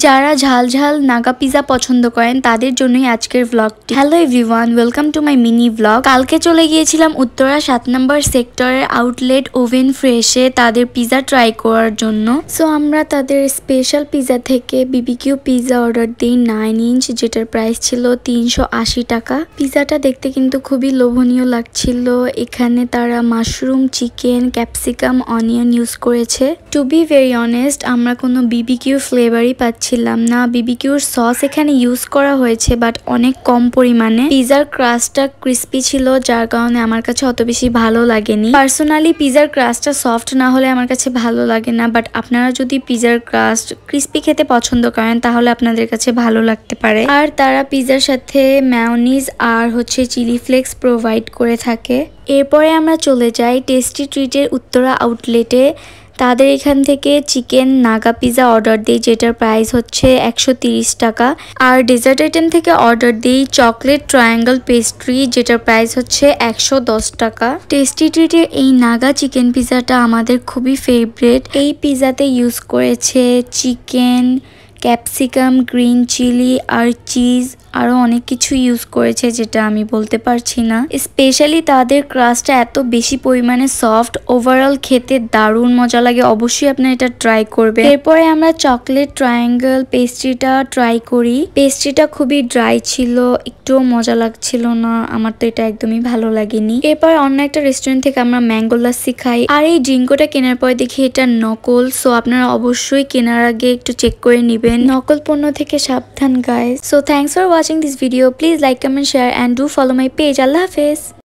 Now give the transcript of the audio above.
যারা ঝাল ঝাল নাগা পিজা পছন্দ করেন তাদের জন্যই আজকের ব্লগটি। Hello everyone, welcome to my mini blog. কালকে চলে গিয়েছিলাম উত্তরা 7 নম্বর সেক্টরের আউটলেট ওভেন ফ্রেশে তাদের পিজা ট্রাই করার জন্য। সো আমরা তাদের স্পেশাল পিজা থেকে বিবিকিউ পিজা অর্ডার দিই 9 ইঞ্চ, যেটার প্রাইস ছিল 380 টাকা। পিজাটা দেখতে কিন্তু খুবই লোভনীয় লাগছিল। এখানে তারা mushroom, chicken, capsicum, onion use করেছে। টু বি ভেরি অনেস্ট, আমরা কোনো বিবিকিউ ফ্লেভারই পাচ্ছিলাম না। বিবিকিউর সস এখানে ইউজ করা হয়েছে বাট অনেক কম পরিমাণে। পিজার ক্রাস্টটা ক্রিস্পি ছিল, যার কারণে আমার কাছে অত বেশি ভালো লাগেনি। পার্সোনালি পিজার ক্রাস্টটা সফট না হলে আমার কাছে ভালো লাগে না, বাট আপনারা যদি পিজার ক্রাস্ট ক্রিস্পি খেতে পছন্দ করেন তাহলে আপনাদের কাছে ভালো লাগতে পারে। আর তারা পিজার সাথে মেয়োনিজ আর চিলি ফ্লেক্স প্রোভাইড করে থাকে। এরপরে আমরা চলে যাই টেস্টি ট্রিটের উত্তরা আউটলেটে। তাদের এখান থেকে চিকেন নাগা পিজা অর্ডার দিই, যেটার প্রাইস হচ্ছে 130 টাকা। আর ডেজার্ট আইটেম থেকে অর্ডার দিই চকলেট ট্রায়াঙ্গল পেস্ট্রি, যেটার প্রাইস হচ্ছে 110 টাকা। টেস্টি ট্রিটের এই নাগা চিকেন পিজাটা আমাদের খুবই ফেভারিট। এই পিজাতে ইউজ করেছে চিকেন, ক্যাপসিকাম, গ্রিন চিলি আর চিজ, আরো অনেক কিছু ইউজ করেছে যেটা আমি বলতে পারছি না। স্পেশালি তাদের ক্রাস্টটা এত বেশি পরিমাণে সফট, ওভারঅল খেতে দারুণ মজা লাগে। অবশ্যই আপনারা এটা ট্রাই করবেন। এরপরে আমরা চকলেট ট্রায়াঙ্গল পেস্ট্রিটা ট্রাই করি। পেস্ট্রিটা খুবই ড্রাই ছিল, একটুও মজা লাগছিল না। আমার তো এটা একদমই ভালো লাগেনি। এরপর অন্য একটা রেস্টুরেন্ট থেকে আমরা ম্যাঙ্গো লাসি খাই। আর এই ড্রিঙ্কটা কেনার পরে দেখি এটা নকল। সো আপনারা অবশ্যই কেনার আগে একটু চেক করে নেবেন। নকল পণ্য থেকে সাবধান guys. So thanks for watching this video. Please like, comment, share and do follow my page. Allah Hafiz.